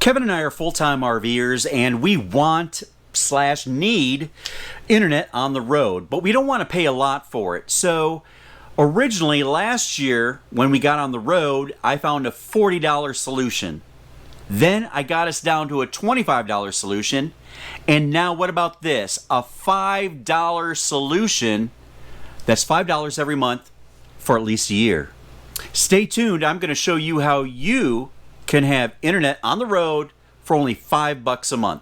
Kevin and I are full-time RV'ers, and we want / need internet on the road, but we don't want to pay a lot for it. So originally last year when we got on the road, I found a $40 solution. Then I got us down to a $25 solution, and now what about this? A $5 solution. That's $5 every month for at least a year. Stay tuned. I'm going to show you how you can have internet on the road for only $5 a month.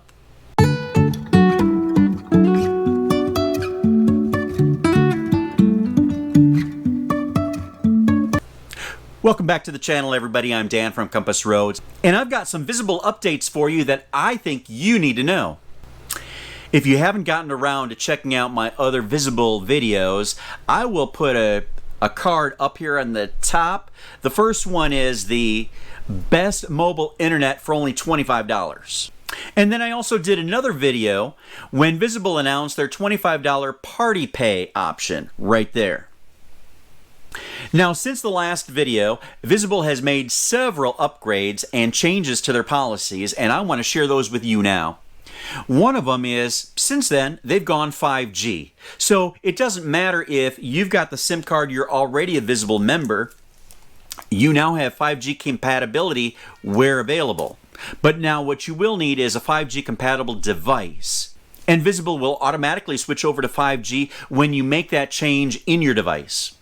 Welcome back to the channel, everybody. I'm Dan from Compass Roadz, and I've got some visible updates for you that I think you need to know. If you haven't gotten around to checking out my other visible videos, I will put a card up here on the top. The first one is the best mobile internet for only $25. And then I also did another video when Visible announced their $25 party pay option right there. Now, since the last video, Visible has made several upgrades and changes to their policies, and I want to share those with you now. One of them is, since then, they've gone 5G. So it doesn't matter if you've got the SIM card, you're already a Visible member, you now have 5G compatibility where available. But now what you will need is a 5G compatible device. And Visible will automatically switch over to 5G when you make that change in your device.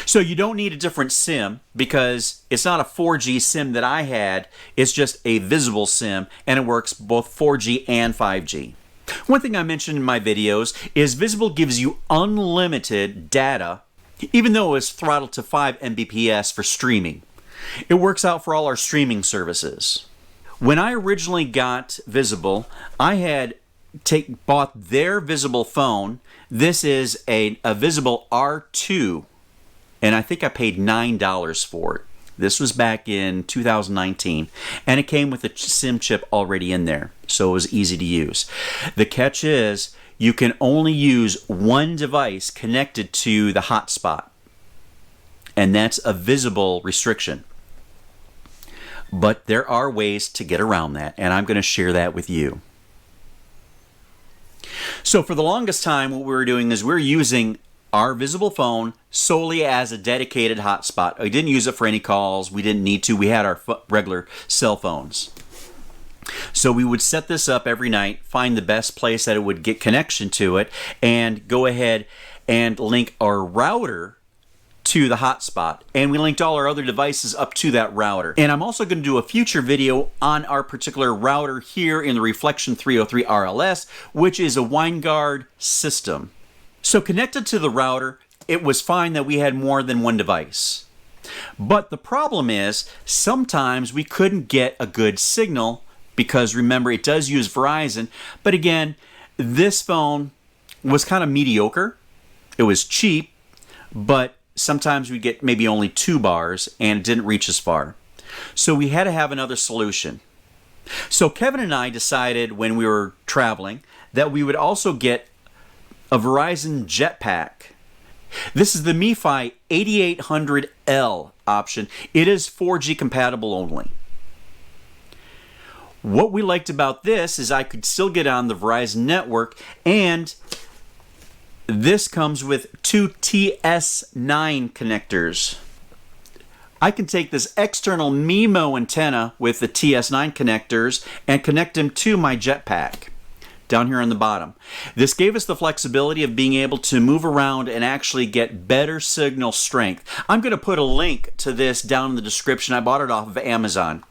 So you don't need a different SIM because it's not a 4G SIM that I had, it's just a Visible SIM, and it works both 4G and 5G. One thing I mentioned in my videos is Visible gives you unlimited data, even though it's throttled to 5 Mbps for streaming. It works out for all our streaming services. When I originally got Visible, I had bought their Visible phone. This is a Visible R2. And I think I paid $9 for it. This was back in 2019, and it came with a SIM chip already in there, so it was easy to use. The catch is you can only use one device connected to the hotspot, and that's a Visible restriction. But there are ways to get around that, and I'm going to share that with you. So for the longest time, what we were doing is we were using our Visible phone solely as a dedicated hotspot. We didn't use it for any calls. We didn't need to. We had our regular cell phones. So we would set this up every night, find the best place that it would get connection to it, and go ahead and link our router to the hotspot. And we linked all our other devices up to that router. And I'm also going to do a future video on our particular router here in the Reflection 303 RLS, which is a WineGuard system. So connected to the router, it was fine that we had more than one device. But the problem is, sometimes we couldn't get a good signal because remember, it does use Verizon. But again, this phone was kind of mediocre. It was cheap, but sometimes we'd get maybe only 2 bars and it didn't reach as far. So we had to have another solution. So Kevin and I decided when we were traveling that we would also get a Verizon Jetpack. This is the MiFi 8800L option. It is 4G compatible only. What we liked about this is I could still get on the Verizon network, and this comes with 2 TS9 connectors. I can take this external MIMO antenna with the TS9 connectors and connect them to my Jetpack down here on the bottom. This gave us the flexibility of being able to move around and actually get better signal strength. I'm going to put a link to this down in the description. I bought it off of Amazon.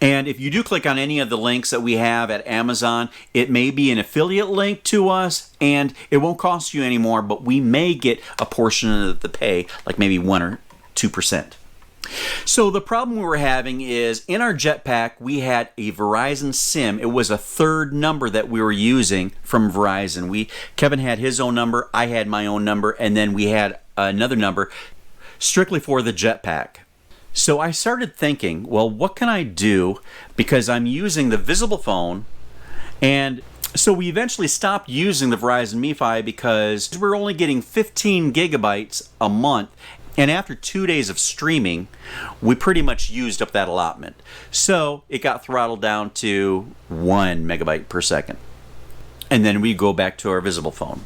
And if you do click on any of the links that we have at Amazon, it may be an affiliate link to us, and it won't cost you any more, but we may get a portion of the pay, like maybe 1 or 2%. So the problem we were having is in our Jetpack, we had a Verizon SIM. It was a third number that we were using from Verizon. Kevin had his own number, I had my own number, and then we had another number strictly for the Jetpack. So I started thinking, well, what can I do? Because I'm using the Visible phone, and so we eventually stopped using the Verizon MiFi because we're only getting 15 gigabytes a month. And after 2 days of streaming, we pretty much used up that allotment. So it got throttled down to 1 megabyte per second. And then we go back to our visible phone.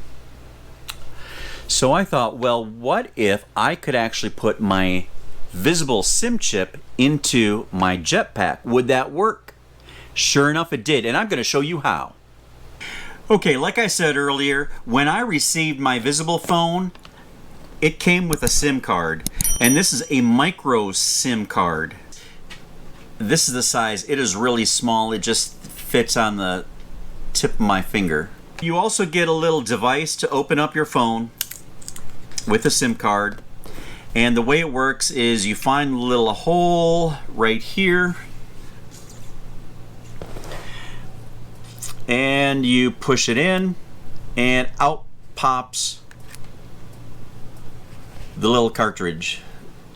So I thought, well, what if I could actually put my visible SIM chip into my jetpack? Would that work? Sure enough, it did, and I'm going to show you how. Okay, like I said earlier, when I received my visible phone, it came with a SIM card, and this is a micro SIM card. This is the size. It is really small. It just fits on the tip of my finger. You also get a little device to open up your phone with a SIM card, and the way it works is you find a little hole right here, and you push it in, and out pops the little cartridge.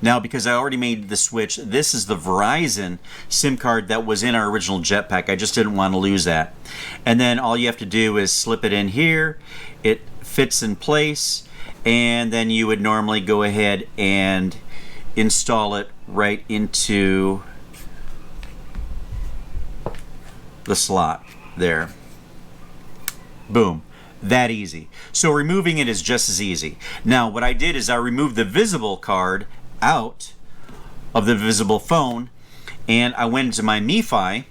Now, because I already made the switch, this is the Verizon SIM card that was in our original jetpack. I just didn't want to lose that. And then all you have to do is slip it in here. It fits in place, and then you would normally go ahead and install it right into the slot there. Boom. That easy. So removing it is just as easy. Now what I did is I removed the visible card out of the visible phone, and I went into my MiFi,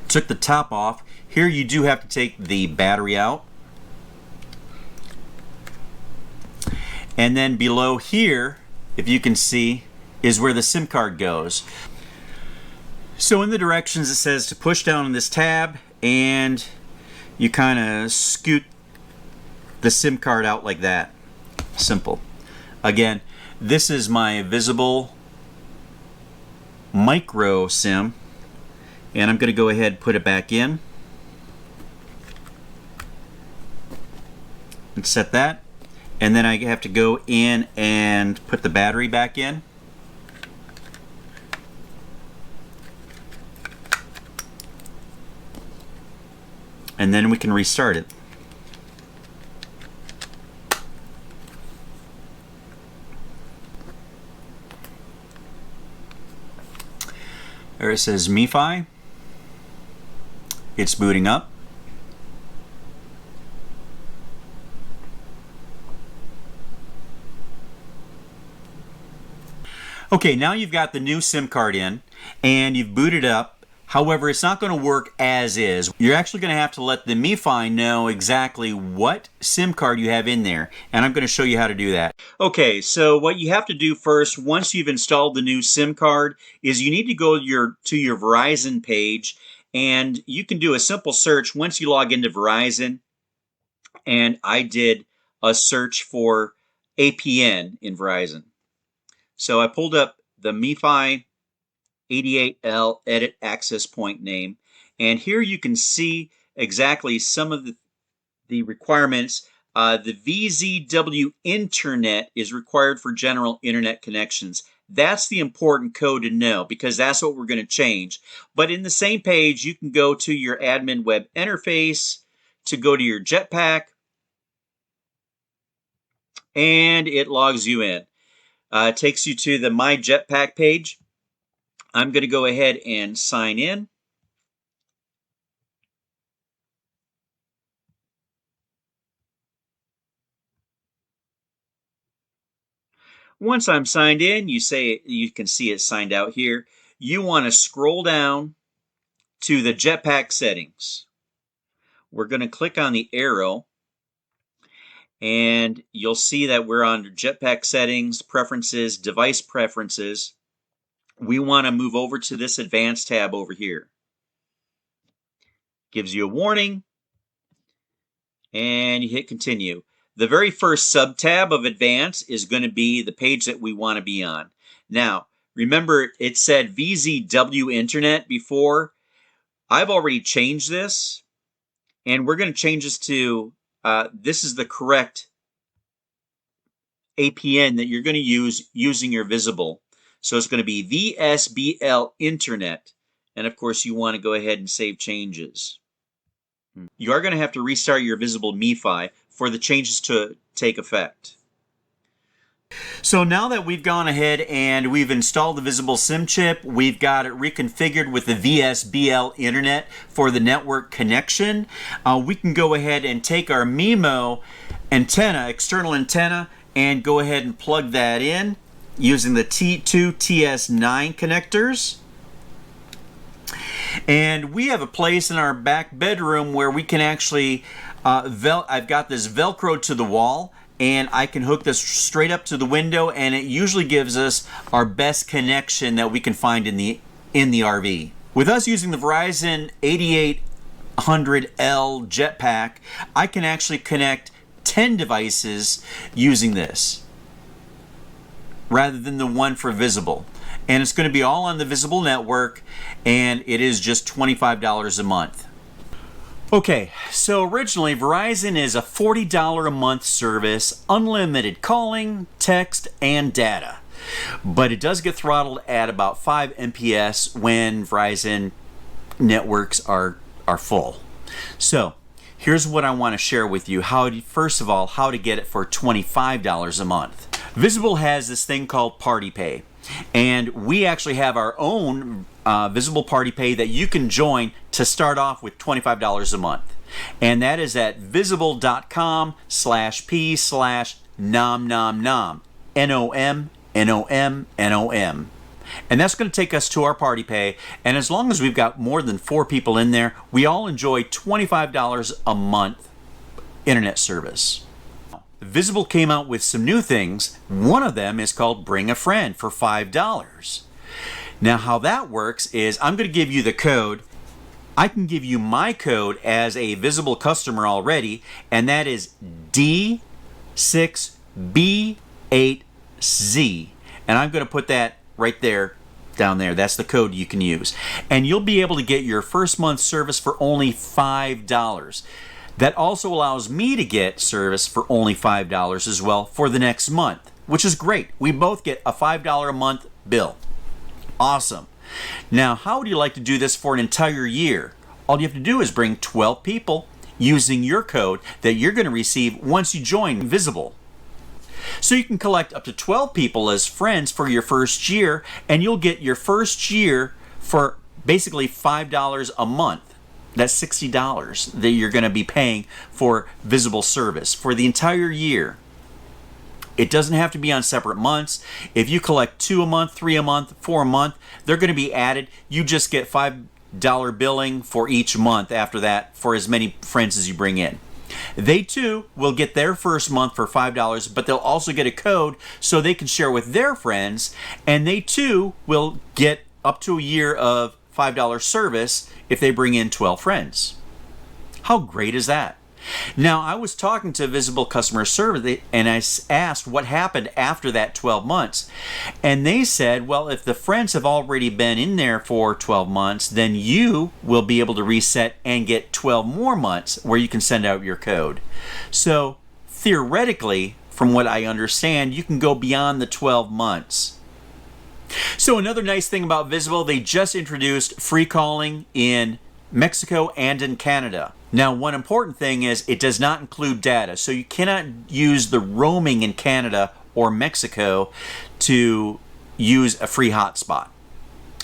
took the top off. Here you do have to take the battery out. And then below here, if you can see, is where the SIM card goes. So in the directions it says to push down on this tab, and you kind of scoot the SIM card out like that. Simple. Again, this is my visible micro SIM, and I'm going to go ahead and put it back in and set that. And then I have to go in and put the battery back in. And then we can restart it. There it says MiFi. It's booting up. Okay, now you've got the new SIM card in and you've booted up. However, it's not going to work as is. You're actually going to have to let the MiFi know exactly what SIM card you have in there, and I'm going to show you how to do that. Okay, so what you have to do first, once you've installed the new SIM card, is you need to go to your Verizon page, and you can do a simple search once you log into Verizon. And I did a search for APN in Verizon. So I pulled up the MiFi 88L edit access point name, and here you can see exactly some of the requirements. The VZW Internet is required for general internet connections. That's the important code to know, because that's what we're going to change. But in the same page, you can go to your admin web interface to go to your jetpack, and it logs you in. It takes you to the My Jetpack page. I'm going to go ahead and sign in. Once I'm signed in, you can see it signed out here. You want to scroll down to the jetpack settings. We're going to click on the arrow, and you'll see that we're under jetpack settings, preferences, device preferences. We want to move over to this advanced tab over here. Gives you a warning, and you hit continue. The very first sub-tab of advanced is going to be the page that we want to be on. Now, remember it said VZW Internet before. I've already changed this, and we're going to change this to, this is the correct APN that you're going to use using your visible. So it's going to be VSBL Internet. And of course, you want to go ahead and save changes. You are going to have to restart your visible MiFi for the changes to take effect. So now that we've gone ahead and we've installed the visible SIM chip, we've got it reconfigured with the VSBL internet for the network connection, we can go ahead and take our MIMO antenna, external antenna, and go ahead and plug that in using the T2 TS9 connectors. And we have a place in our back bedroom where we can actually, I've got this Velcro to the wall, and I can hook this straight up to the window, and it usually gives us our best connection that we can find in the RV. With us using the Verizon 8800L Jetpack, I can actually connect 10 devices using this rather than the one for Visible. And it's going to be all on the Visible network, and it is just $25 a month. Okay, so originally Verizon is a $40 a month service, unlimited calling, text, and data. But it does get throttled at about 5 MPS when Verizon networks are full. So here's what I want to share with you. First of all, how to get it for $25 a month. Visible has this thing called Party Pay. And we actually have our own Visible Party Pay that you can join to start off with $25 a month. And that is at visible.com/p/nom. NOM. And that's going to take us to our Party Pay. And as long as we've got more than 4 people in there, we all enjoy $25 a month internet service. Visible came out with some new things. One of them is called Bring a Friend for $5. Now how that works is I'm going to give you the code. I can give you my code as a Visible customer already, and that is D6B8Z. And I'm going to put that right there, down there. That's the code you can use. And you'll be able to get your first month service for only $5. That also allows me to get service for only $5 as well for the next month, which is great. We both get a $5 a month bill. Awesome. Now, how would you like to do this for an entire year? All you have to do is bring 12 people using your code that you're going to receive once you join Visible. So you can collect up to 12 people as friends for your first year, and you'll get your first year for basically $5 a month. That's $60 that you're going to be paying for Visible service for the entire year. It doesn't have to be on separate months. If you collect 2 a month, 3 a month, 4 a month, they're going to be added. You just get $5 billing for each month after that for as many friends as you bring in. They too will get their first month for $5, but they'll also get a code so they can share with their friends, and they too will get up to a year of $5 service if they bring in 12 friends. How great is that? Now, I was talking to Visible customer service, and I asked what happened after that 12 months. And they said, well, if the friends have already been in there for 12 months, then you will be able to reset and get 12 more months where you can send out your code. So theoretically, from what I understand, you can go beyond the 12 months. So another nice thing about Visible, they just introduced free calling in Mexico and in Canada. Now, one important thing is it does not include data, so you cannot use the roaming in Canada or Mexico to use a free hotspot.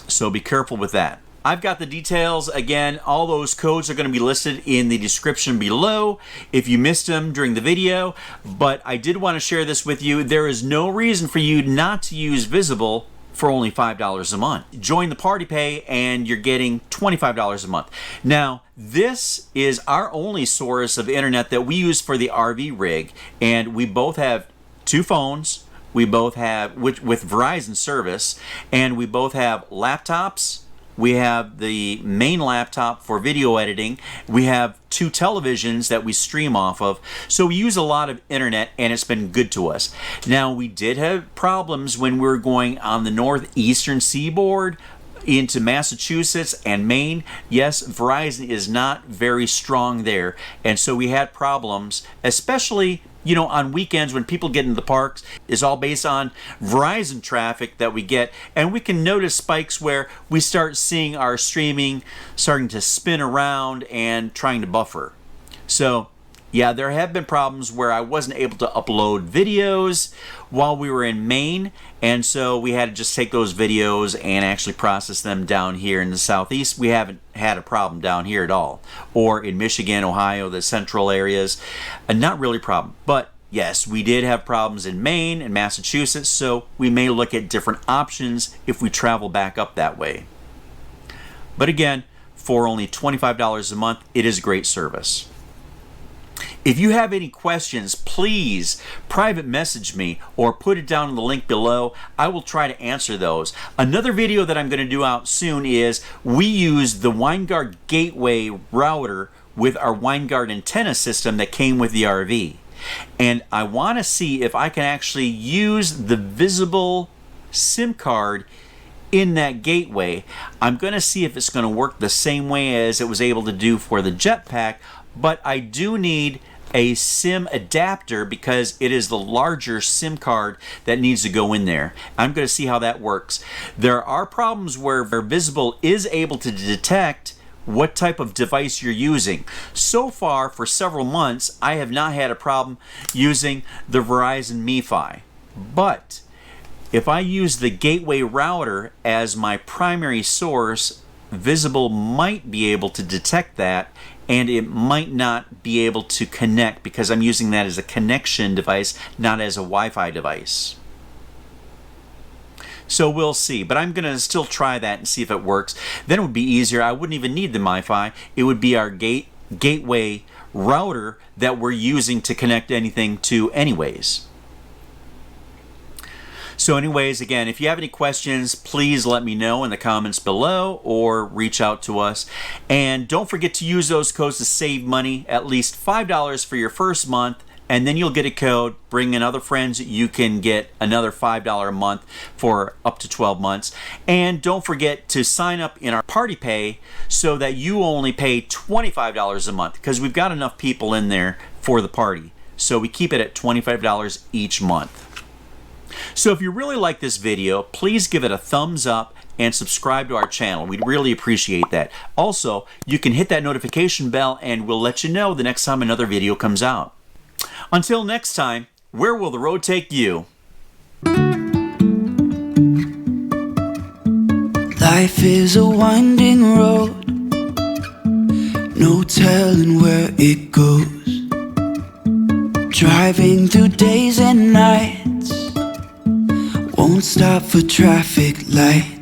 So be careful with that. I've got the details. Again, all those codes are going to be listed in the description below if you missed them during the video, but I did want to share this with you. There is no reason for you not to use Visible for only $5 a month. Join the Party Pay and you're getting $25 a month. Now, this is our only source of internet that we use for the RV rig, and we both have 2 phones. We both have, with Verizon service, and we both have laptops. We have the main laptop for video editing. We have 2 televisions that we stream off of. So we use a lot of internet, and it's been good to us. Now, we did have problems when we were going on the northeastern seaboard into Massachusetts and Maine. Yes, Verizon is not very strong there. And so we had problems, especially on weekends when people get into the parks. Is all based on Verizon traffic that we get, and we can notice spikes where we start seeing our streaming starting to spin around and trying to buffer. So Yeah, there have been problems where I wasn't able to upload videos while we were in Maine, and so we had to just take those videos and actually process them down here in the Southeast. We haven't had a problem down here at all, or in Michigan, Ohio, the central areas. Not really a problem, but yes, we did have problems in Maine and Massachusetts, so we may look at different options if we travel back up that way. But again, for only $25 a month, it is a great service. If you have any questions, please private message me or put it down in the link below. I will try to answer those. Another video that I'm going to do out soon is we use the WineGuard Gateway router with our WineGuard antenna system that came with the RV. And I want to see if I can actually use the visible SIM card in that gateway. I'm going to see if it's going to work the same way as it was able to do for the jetpack, but I do need a SIM adapter because it is the larger SIM card that needs to go in there. I'm going to see how that works. There are problems where Visible is able to detect what type of device you're using. So far, for several months, I have not had a problem using the Verizon MiFi. But if I use the gateway router as my primary source, Visible might be able to detect that, and it might not be able to connect because I'm using that as a connection device, not as a Wi-Fi device. So we'll see, but I'm going to still try that and see if it works. Then it would be easier. I wouldn't even need the MiFi. It would be our gateway router that we're using to connect anything to anyways. So anyways, again, if you have any questions, please let me know in the comments below or reach out to us. And don't forget to use those codes to save money, at least $5 for your first month, and then you'll get a code. Bring in other friends, you can get another $5 a month for up to 12 months. And don't forget to sign up in our Party Pay so that you only pay $25 a month because we've got enough people in there for the party. So we keep it at $25 each month. So if you really like this video, please give it a thumbs up and subscribe to our channel. We'd really appreciate that. Also, you can hit that notification bell and we'll let you know the next time another video comes out. Until next time, where will the road take you? Life is a winding road, no telling where it goes. Driving through days and nights, won't stop for traffic lights.